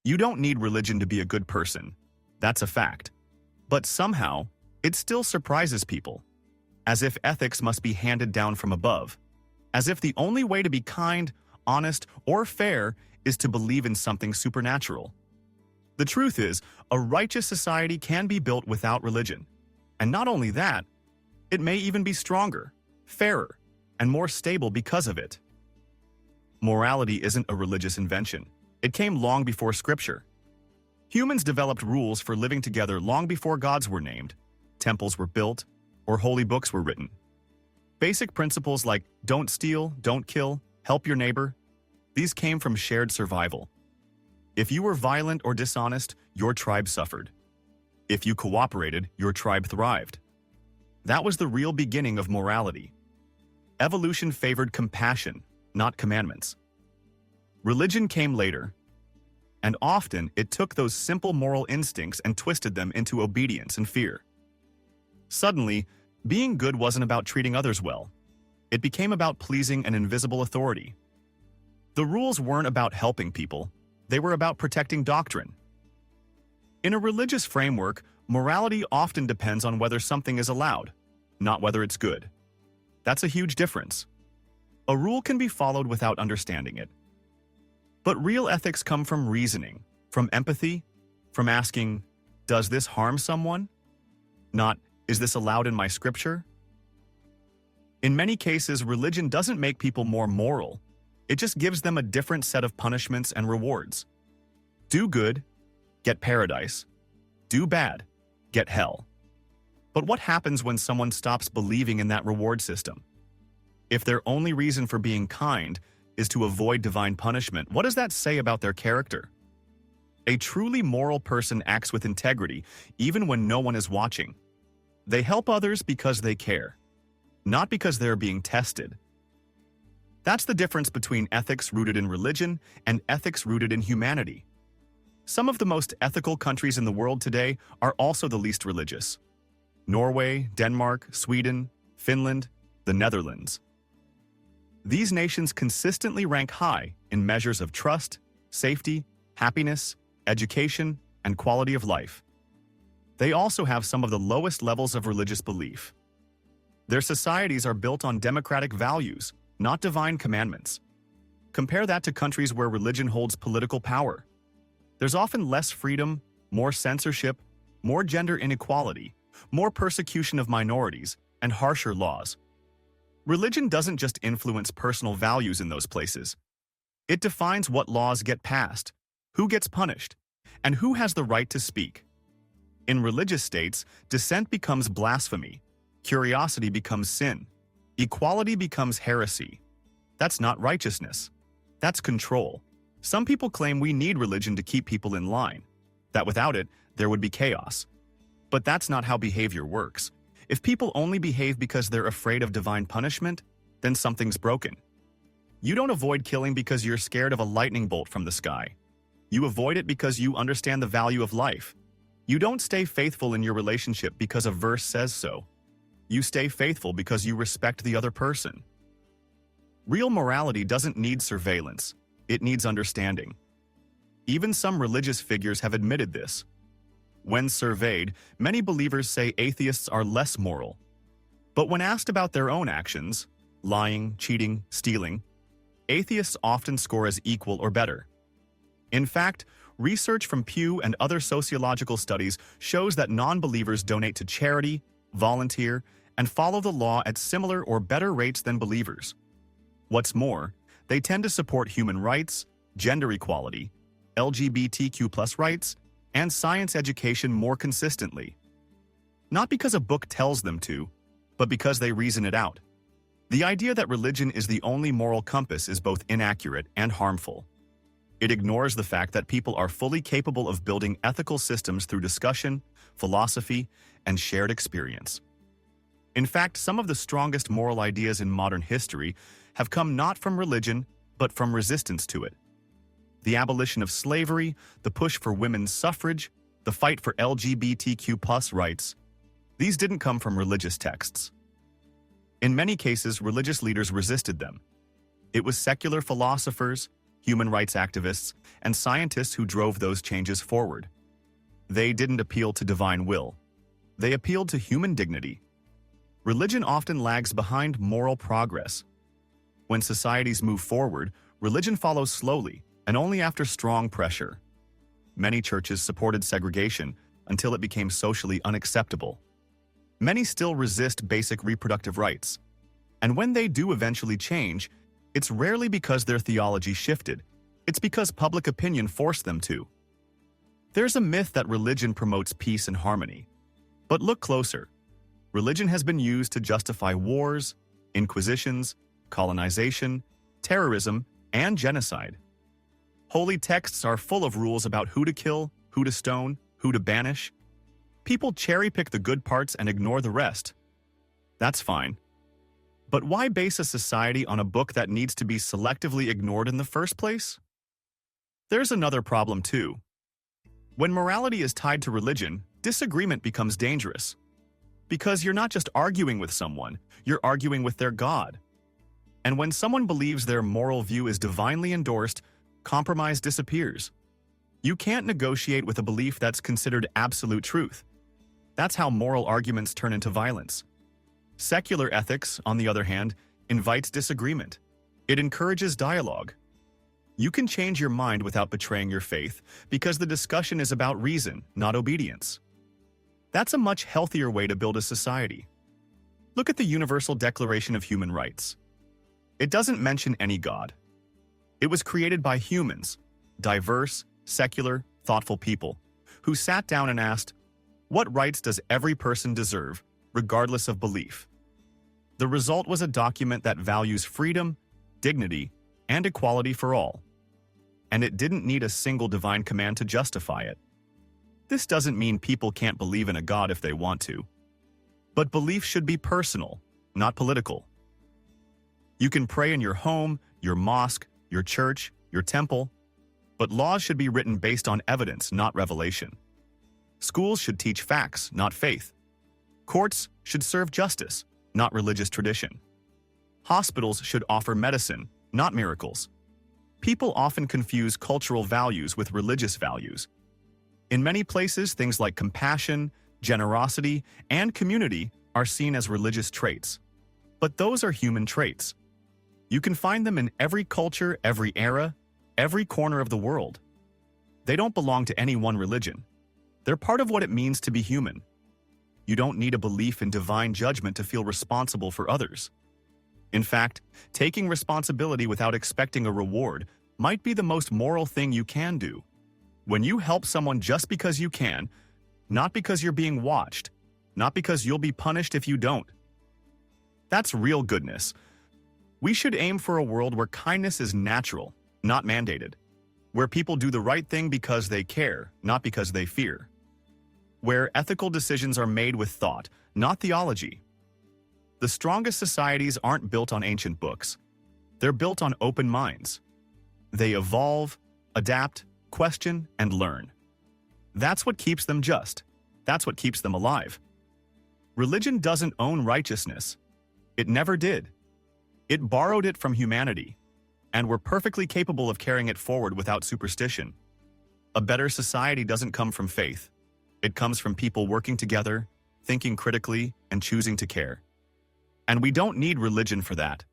You don't need religion to be a good person. That's a fact. But somehow, it still surprises people. As if ethics must be handed down from above. As if the only way to be kind, honest, or fair is to believe in something supernatural. The truth is, a righteous society can be built without religion. And not only that, it may even be stronger, fairer, and more stable because of it. Morality isn't a religious invention. It came long before Scripture. Humans developed rules for living together long before gods were named, temples were built, or holy books were written. Basic principles like don't steal, don't kill, help your neighbor, these came from shared survival. If you were violent or dishonest, your tribe suffered. If you cooperated, your tribe thrived. That was the real beginning of morality. Evolution favored compassion, not commandments. Religion came later, and often it took those simple moral instincts and twisted them into obedience and fear. Suddenly, being good wasn't about treating others well. It became about pleasing an invisible authority. The rules weren't about helping people, they were about protecting doctrine. In a religious framework, morality often depends on whether something is allowed, not whether it's good. That's a huge difference. A rule can be followed without understanding it. But real ethics come from reasoning, from empathy, from asking, does this harm someone? Not, is this allowed in my scripture? In many cases, religion doesn't make people more moral. It just gives them a different set of punishments and rewards. Do good, get paradise. Do bad, get hell. But what happens when someone stops believing in that reward system? If their only reason for being kind is to avoid divine punishment, what does that say about their character? A truly moral person acts with integrity, even when no one is watching. They help others because they care, not because they're being tested. That's the difference between ethics rooted in religion and ethics rooted in humanity. Some of the most ethical countries in the world today are also the least religious. Norway, Denmark, Sweden, Finland, the Netherlands. These nations consistently rank high in measures of trust, safety, happiness, education, and quality of life. They also have some of the lowest levels of religious belief. Their societies are built on democratic values, not divine commandments. Compare that to countries where religion holds political power. There's often less freedom, more censorship, more gender inequality, more persecution of minorities, and harsher laws. Religion doesn't just influence personal values in those places. It defines what laws get passed, who gets punished, and who has the right to speak. In religious states, dissent becomes blasphemy, curiosity becomes sin, equality becomes heresy. That's not righteousness. That's control. Some people claim we need religion to keep people in line, that without it, there would be chaos. But that's not how behavior works. If people only behave because they're afraid of divine punishment, then something's broken. You don't avoid killing because you're scared of a lightning bolt from the sky. You avoid it because you understand the value of life. You don't stay faithful in your relationship because a verse says so. You stay faithful because you respect the other person. Real morality doesn't need surveillance. It needs understanding. Even some religious figures have admitted this. When surveyed, many believers say atheists are less moral. But when asked about their own actions, lying, cheating, stealing, atheists often score as equal or better. In fact, research from Pew and other sociological studies shows that non-believers donate to charity, volunteer, and follow the law at similar or better rates than believers. What's more, they tend to support human rights, gender equality, LGBTQ+ rights, and science education more consistently. Not because a book tells them to, but because they reason it out. The idea that religion is the only moral compass is both inaccurate and harmful. It ignores the fact that people are fully capable of building ethical systems through discussion, philosophy, and shared experience. In fact, some of the strongest moral ideas in modern history have come not from religion, but from resistance to it. The abolition of slavery, the push for women's suffrage, the fight for LGBTQ+ rights, these didn't come from religious texts. In many cases, religious leaders resisted them. It was secular philosophers, human rights activists, and scientists who drove those changes forward. They didn't appeal to divine will. They appealed to human dignity. Religion often lags behind moral progress. When societies move forward, religion follows slowly and only after strong pressure. Many churches supported segregation until it became socially unacceptable. Many still resist basic reproductive rights. And when they do eventually change, it's rarely because their theology shifted. It's because public opinion forced them to. There's a myth that religion promotes peace and harmony. But look closer. Religion has been used to justify wars, inquisitions, colonization, terrorism, and genocide. Holy texts are full of rules about who to kill, who to stone, who to banish. People cherry-pick the good parts and ignore the rest. That's fine. But why base a society on a book that needs to be selectively ignored in the first place? There's another problem too. When morality is tied to religion, disagreement becomes dangerous. Because you're not just arguing with someone, you're arguing with their God. And when someone believes their moral view is divinely endorsed, compromise disappears. You can't negotiate with a belief that's considered absolute truth. That's how moral arguments turn into violence. Secular ethics, on the other hand, invites disagreement. It encourages dialogue. You can change your mind without betraying your faith because the discussion is about reason, not obedience. That's a much healthier way to build a society. Look at the Universal Declaration of Human Rights. It doesn't mention any God. It was created by humans, diverse, secular, thoughtful people, who sat down and asked, what rights does every person deserve, regardless of belief? The result was a document that values freedom, dignity, and equality for all. And it didn't need a single divine command to justify it. This doesn't mean people can't believe in a God if they want to. But belief should be personal, not political. You can pray in your home, your mosque, your church, your temple, but laws should be written based on evidence, not revelation. Schools should teach facts, not faith. Courts should serve justice, not religious tradition. Hospitals should offer medicine, not miracles. People often confuse cultural values with religious values. In many places, things like compassion, generosity, and community are seen as religious traits. But those are human traits. You can find them in every culture, every era, every corner of the world. They don't belong to any one religion. They're part of what it means to be human. You don't need a belief in divine judgment to feel responsible for others. In fact, taking responsibility without expecting a reward might be the most moral thing you can do. When you help someone just because you can, not because you're being watched, not because you'll be punished if you don't. That's real goodness. We should aim for a world where kindness is natural, not mandated. Where people do the right thing because they care, not because they fear. Where ethical decisions are made with thought, not theology. The strongest societies aren't built on ancient books. They're built on open minds. They evolve, adapt, question, and learn. That's what keeps them just. That's what keeps them alive. Religion doesn't own righteousness. It never did. It borrowed it from humanity, and we're perfectly capable of carrying it forward without superstition. A better society doesn't come from faith. It comes from people working together, thinking critically, and choosing to care. And we don't need religion for that.